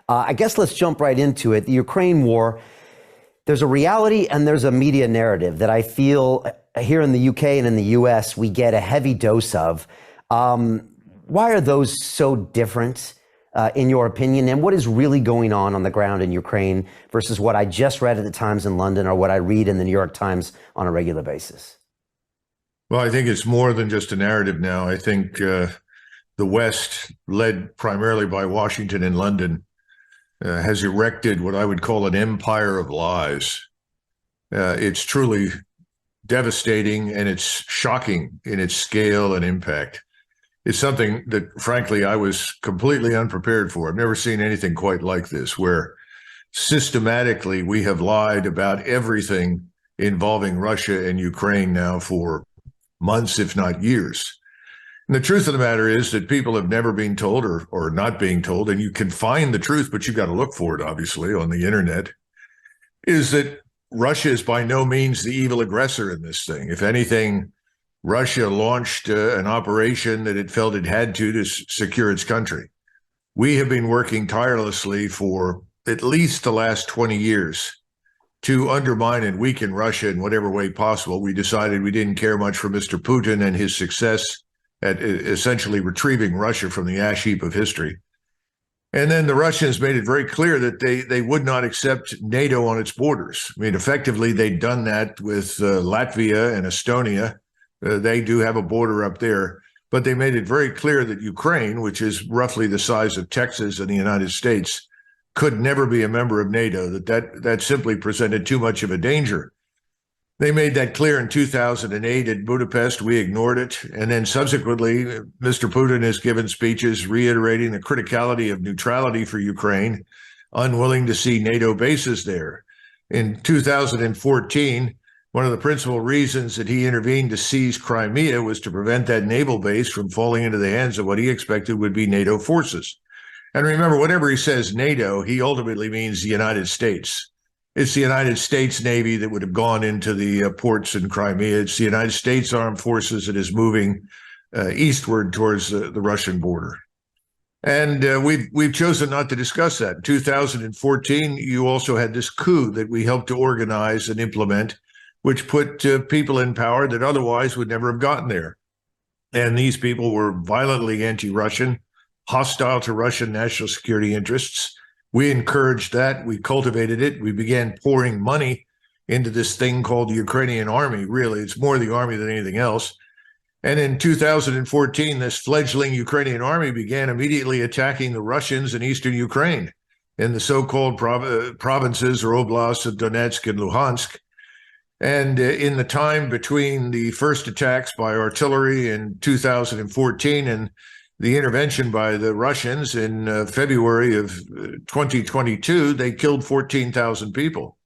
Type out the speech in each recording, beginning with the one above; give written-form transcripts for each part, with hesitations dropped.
I guess let's jump right into it. The Ukraine war, there's a reality and there's a media narrative that I feel here in the UK and in the US we get a heavy dose of. Why are those so different, in your opinion? And what is really going on the ground in Ukraine versus what I just read at the Times in London or what I read in the New York Times on a regular basis? Well, I think it's more than just a narrative now. I think the West, led primarily by Washington and London, has erected what I would call an empire of lies. It's truly devastating and it's shocking in its scale and impact. It's something that, frankly, I was completely unprepared for. I've never seen anything quite like this, where systematically we have lied about everything involving Russia and Ukraine now for months, if not years. And the truth of the matter is that people have never been told or not being told, and you can find the truth, but you've got to look for it, obviously, on the internet, is that Russia is by no means the evil aggressor in this thing. If anything, Russia launched an operation that it felt it had to secure its country. We have been working tirelessly for at least the last 20 years to undermine and weaken Russia in whatever way possible. We decided we didn't care much for Mr. Putin and his success at essentially retrieving Russia from the ash heap of history. And then the Russians made it very clear that they would not accept NATO on its borders. I mean, effectively, they'd done that with Latvia and Estonia. They do have a border up there, but they made it very clear that Ukraine, which is roughly the size of Texas in the United States, could never be a member of NATO, that simply presented too much of a danger. They made that clear in 2008 at Budapest. We ignored it. And then subsequently, Mr. Putin has given speeches reiterating the criticality of neutrality for Ukraine, unwilling to see NATO bases there. In 2014, one of the principal reasons that he intervened to seize Crimea was to prevent that naval base from falling into the hands of what he expected would be NATO forces. And remember, whenever he says NATO, he ultimately means the United States. It's the United States Navy that would have gone into the ports in Crimea. It's the United States Armed Forces that is moving eastward towards the Russian border. And we've chosen not to discuss that. In 2014, you also had this coup that we helped to organize and implement, which put people in power that otherwise would never have gotten there. And these people were violently anti-Russian, hostile to Russian national security interests. We encouraged that. We cultivated it. We began pouring money into this thing called the Ukrainian army. Really, it's more the army than anything else. And in 2014, this fledgling Ukrainian army began immediately attacking the Russians in eastern Ukraine, in the so-called provinces or oblasts of Donetsk and Luhansk. And in the time between the first attacks by artillery in 2014 and the intervention by the Russians in February of 2022, they killed 14,000 people.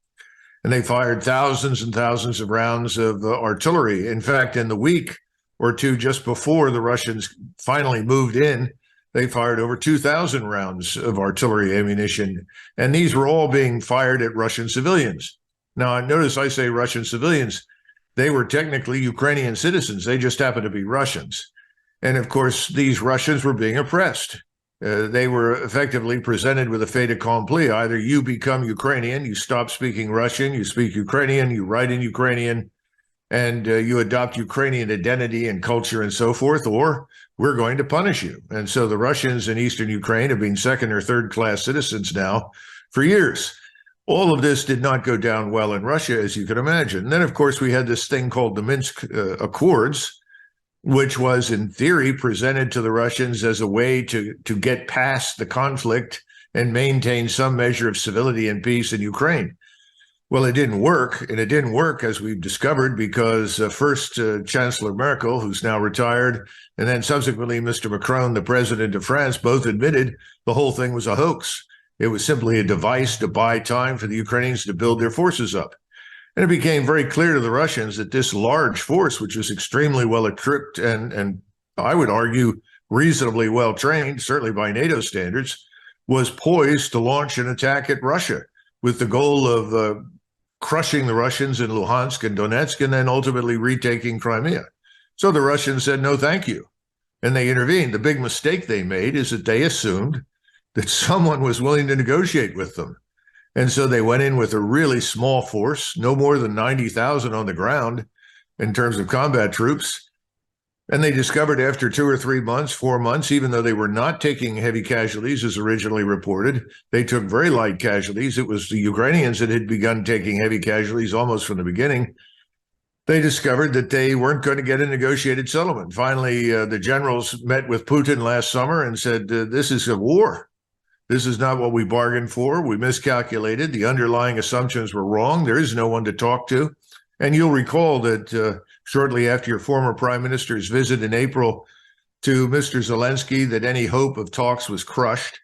And they fired thousands and thousands of rounds of artillery. In fact, in the week or two just before the Russians finally moved in, they fired over 2,000 rounds of artillery ammunition. And these were all being fired at Russian civilians. Now, notice I say Russian civilians. They were technically Ukrainian citizens. They just happened to be Russians. And of course, these Russians were being oppressed. They were effectively presented with a fait accompli. Either you become Ukrainian, you stop speaking Russian, you speak Ukrainian, you write in Ukrainian, and you adopt Ukrainian identity and culture and so forth, or we're going to punish you. And so the Russians in eastern Ukraine have been second or third class citizens now for years. All of this did not go down well in Russia, as you can imagine. And then, of course, we had this thing called the Minsk Accords, which was in theory presented to the Russians as a way to get past the conflict and maintain some measure of civility and peace in Ukraine. Well, it didn't work, and it didn't work, as we've discovered, because first Chancellor Merkel, who's now retired, and then subsequently Mr. Macron, the president of France, both admitted the whole thing was a hoax. It was simply a device to buy time for the Ukrainians to build their forces up. And it became very clear to the Russians that this large force, which was extremely well equipped and I would argue reasonably well trained, certainly by NATO standards, was poised to launch an attack at Russia with the goal of crushing the Russians in Luhansk and Donetsk and then ultimately retaking Crimea. So the Russians said, no, thank you. And they intervened. The big mistake they made is that they assumed that someone was willing to negotiate with them. And so they went in with a really small force, no more than 90,000 on the ground in terms of combat troops. And they discovered after 2 or 3 months, 4 months, even though they were not taking heavy casualties as originally reported, they took very light casualties. It was the Ukrainians that had begun taking heavy casualties almost from the beginning. They discovered that they weren't going to get a negotiated settlement. Finally, the generals met with Putin last summer and said, this is a war. This is not what we bargained for. We miscalculated. The underlying assumptions were wrong. There is no one to talk to. And you'll recall that shortly after your former prime minister's visit in April to Mr. Zelensky, that any hope of talks was crushed.